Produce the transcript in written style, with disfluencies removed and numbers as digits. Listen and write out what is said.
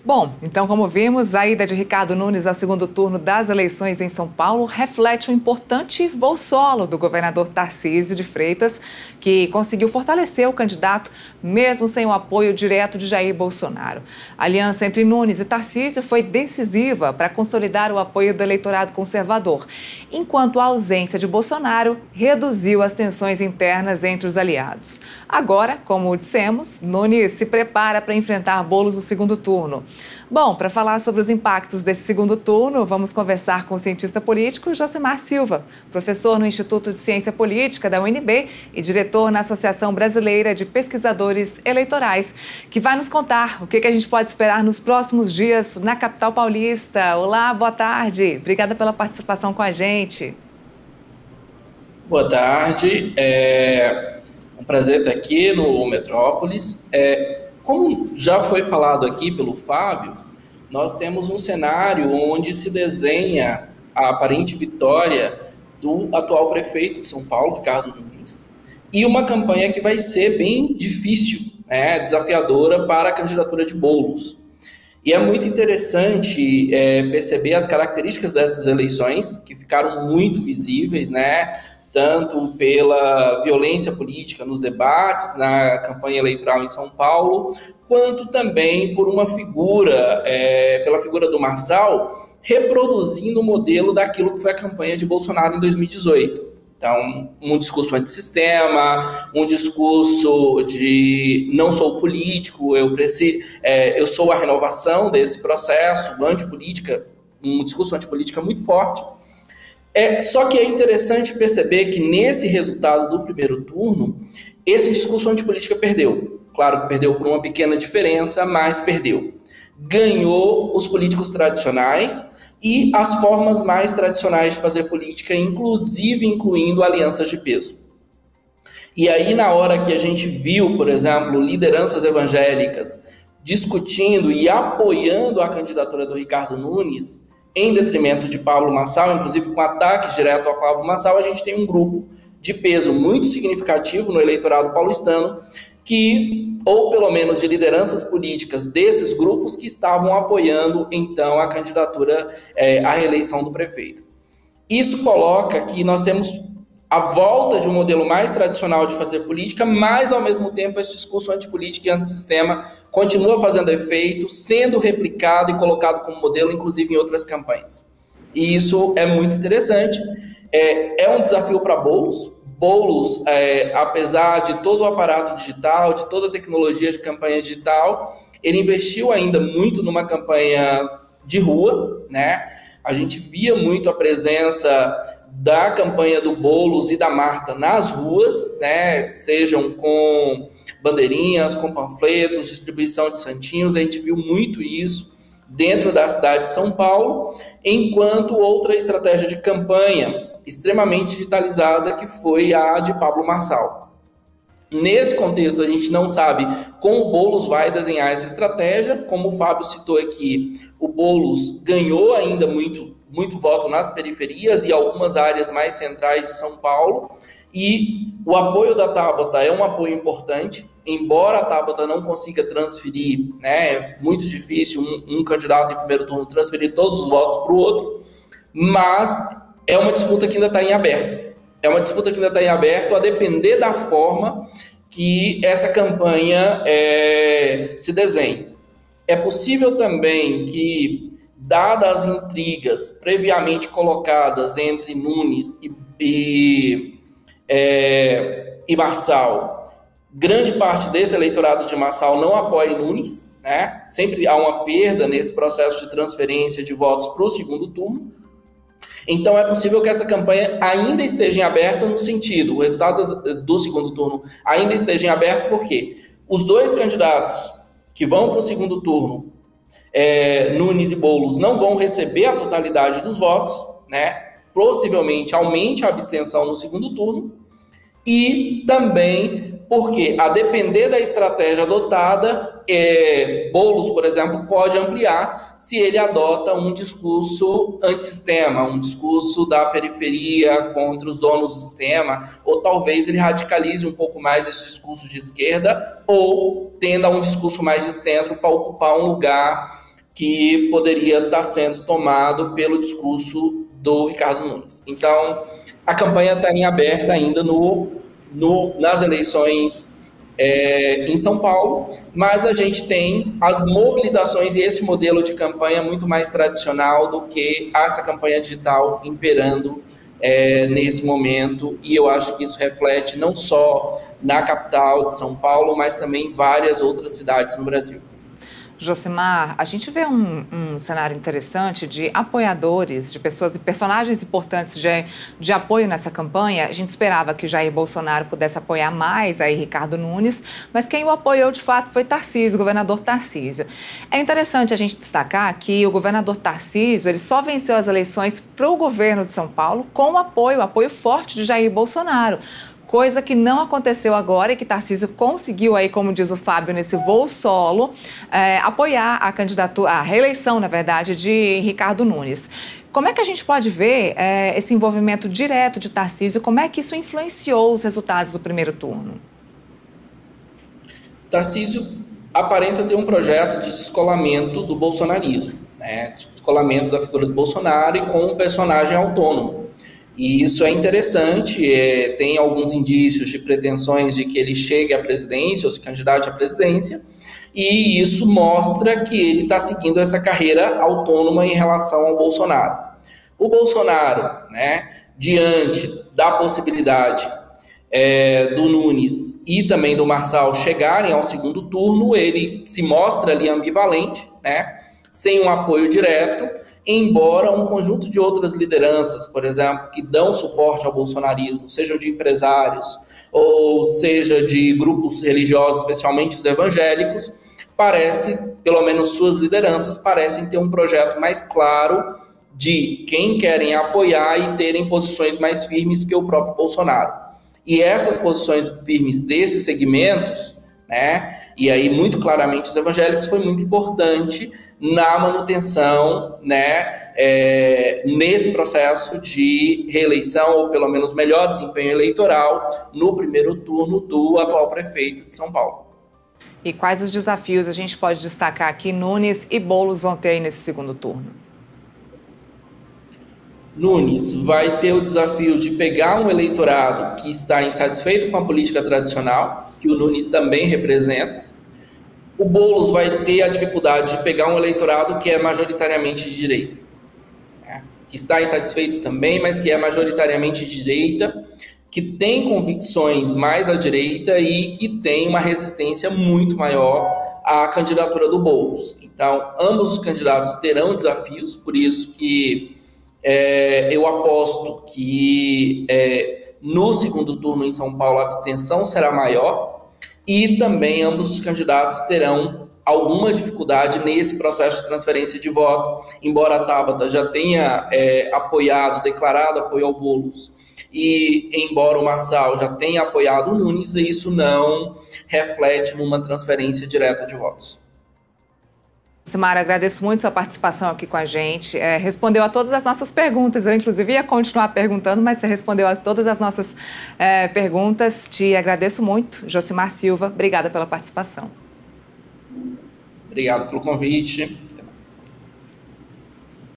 Bom, então, como vimos, a ida de Ricardo Nunes ao segundo turno das eleições em São Paulo reflete um importante voo solo do governador Tarcísio de Freitas, que conseguiu fortalecer o candidato, mesmo sem o apoio direto de Jair Bolsonaro. A aliança entre Nunes e Tarcísio foi decisiva para consolidar o apoio do eleitorado conservador, enquanto a ausência de Bolsonaro reduziu as tensões internas entre os aliados. Agora, como dissemos, Nunes se prepara para enfrentar Boulos no segundo turno. Bom, para falar sobre os impactos desse segundo turno, vamos conversar com o cientista político Josimar Silva, professor no Instituto de Ciência Política da UNB e diretor na Associação Brasileira de Pesquisadores Eleitorais, que vai nos contar o que a gente pode esperar nos próximos dias na capital paulista. Olá, boa tarde. Obrigada pela participação com a gente. Boa tarde. É um prazer estar aqui no Metrópolis. Como já foi falado aqui pelo Fábio, nós temos um cenário onde se desenha a aparente vitória do atual prefeito de São Paulo, Ricardo Nunes, e uma campanha que vai ser bem difícil, desafiadora para a candidatura de Boulos. E é muito interessante perceber as características dessas eleições, que ficaram muito visíveis, tanto pela violência política nos debates, na campanha eleitoral em São Paulo, quanto também por uma figura, pela figura do Marçal, reproduzindo o modelo daquilo que foi a campanha de Bolsonaro em 2018. Então, um discurso antissistema, um discurso de não sou político, eu sou a renovação desse processo, antipolítica, um discurso antipolítica muito forte. Só que é interessante perceber que nesse resultado do primeiro turno, esse discurso antipolítica perdeu. Claro que perdeu por uma pequena diferença, mas perdeu. Ganhou os políticos tradicionais e as formas mais tradicionais de fazer política, inclusive incluindo alianças de peso. E aí, na hora que a gente viu, por exemplo, lideranças evangélicas discutindo e apoiando a candidatura do Ricardo Nunes, em detrimento de Pablo Marçal, inclusive com ataques direto a Pablo Marçal, a gente tem um grupo de peso muito significativo no eleitorado paulistano, ou pelo menos de lideranças políticas desses grupos que estavam apoiando, então, a candidatura à reeleição do prefeito. Isso coloca que nós temos a volta de um modelo mais tradicional de fazer política, mas, ao mesmo tempo, esse discurso antipolítico e antissistema continua fazendo efeito, sendo replicado e colocado como modelo, inclusive em outras campanhas. E isso é muito interessante. É um desafio para Boulos. Boulos, apesar de todo o aparato digital, de toda a tecnologia de campanha digital, ele investiu ainda muito numa campanha de rua, A gente via muito a presença da campanha do Boulos e da Marta nas ruas, sejam com bandeirinhas, com panfletos, distribuição de santinhos. A gente viu muito isso dentro da cidade de São Paulo, enquanto outra estratégia de campanha extremamente digitalizada, que foi a de Pablo Marçal. Nesse contexto, a gente não sabe como o Boulos vai desenhar essa estratégia. Como o Fábio citou aqui, o Boulos ganhou ainda muito voto nas periferias e algumas áreas mais centrais de São Paulo, e o apoio da Tabata é um apoio importante, embora a Tabata não consiga transferir, é muito difícil um candidato em primeiro turno transferir todos os votos para o outro, mas é uma disputa que ainda está em aberto. É uma disputa que ainda está em aberto, a depender da forma que essa campanha se desenhe. É possível também que, dadas as intrigas previamente colocadas entre Nunes e Marçal, grande parte desse eleitorado de Marçal não apoia Nunes, Sempre há uma perda nesse processo de transferência de votos para o segundo turno. Então, é possível que essa campanha ainda esteja em aberto no sentido, o resultado do segundo turno ainda esteja em aberto, porque os dois candidatos que vão para o segundo turno, Nunes e Boulos, não vão receber a totalidade dos votos, possivelmente aumente a abstenção no segundo turno, e também porque, a depender da estratégia adotada, Boulos, por exemplo, pode ampliar se ele adota um discurso antissistema, um discurso da periferia contra os donos do sistema, ou talvez ele radicalize um pouco mais esse discurso de esquerda, ou tenda a um discurso mais de centro para ocupar um lugar que poderia estar sendo tomado pelo discurso do Ricardo Nunes. Então, a campanha está em aberta ainda nas eleições em São Paulo, mas a gente tem as mobilizações e esse modelo de campanha muito mais tradicional do que essa campanha digital imperando nesse momento, e eu acho que isso reflete não só na capital de São Paulo, mas também em várias outras cidades no Brasil. Josimar, a gente vê um cenário interessante de apoiadores, de pessoas e personagens importantes de apoio nessa campanha. A gente esperava que Jair Bolsonaro pudesse apoiar mais aí Ricardo Nunes, mas quem o apoiou de fato foi Tarcísio, o governador Tarcísio. É interessante a gente destacar que o governador Tarcísio ele só venceu as eleições para o governo de São Paulo com o apoio forte de Jair Bolsonaro. Coisa que não aconteceu agora e que Tarcísio conseguiu aí, como diz o Fábio, nesse voo solo, apoiar a candidatura, a reeleição, na verdade, de Ricardo Nunes. Como é que a gente pode ver esse envolvimento direto de Tarcísio? Como é que isso influenciou os resultados do primeiro turno? Tarcísio aparenta ter um projeto de descolamento do bolsonarismo, né? De descolamento da figura do Bolsonaro e com um personagem autônomo. E isso é interessante, tem alguns indícios de pretensões de que ele chegue à presidência ou se candidate à presidência, e isso mostra que ele está seguindo essa carreira autônoma em relação ao Bolsonaro. O Bolsonaro, né, diante da possibilidade do Nunes e também do Marçal chegarem ao segundo turno, ele se mostra ali ambivalente, né, sem um apoio direto, embora um conjunto de outras lideranças, por exemplo, que dão suporte ao bolsonarismo, sejam de empresários ou seja de grupos religiosos, especialmente os evangélicos, pelo menos suas lideranças, parecem ter um projeto mais claro de quem querem apoiar e terem posições mais firmes que o próprio Bolsonaro. E essas posições firmes desses segmentos, né, e aí muito claramente os evangélicos, foi muito importante na manutenção, né, nesse processo de reeleição, ou pelo menos melhor desempenho eleitoral, no primeiro turno do atual prefeito de São Paulo. E quais os desafios a gente pode destacar que Nunes e Boulos vão ter aí nesse segundo turno? Nunes vai ter o desafio de pegar um eleitorado que está insatisfeito com a política tradicional, que o Nunes também representa. O Boulos vai ter a dificuldade de pegar um eleitorado que é majoritariamente de direita, né? Que está insatisfeito também, mas que é majoritariamente de direita, que tem convicções mais à direita e que tem uma resistência muito maior à candidatura do Boulos. Então, ambos os candidatos terão desafios, por isso que eu aposto que no segundo turno em São Paulo a abstenção será maior e também ambos os candidatos terão alguma dificuldade nesse processo de transferência de voto, embora a Tabata já tenha declarado apoio ao Boulos e embora o Marçal já tenha apoiado o Nunes, isso não reflete numa transferência direta de votos. Simara, agradeço muito sua participação aqui com a gente. Respondeu a todas as nossas perguntas. Eu, inclusive, ia continuar perguntando, mas você respondeu a todas as nossas perguntas. Te agradeço muito. Josimar Silva, obrigada pela participação. Obrigado pelo convite.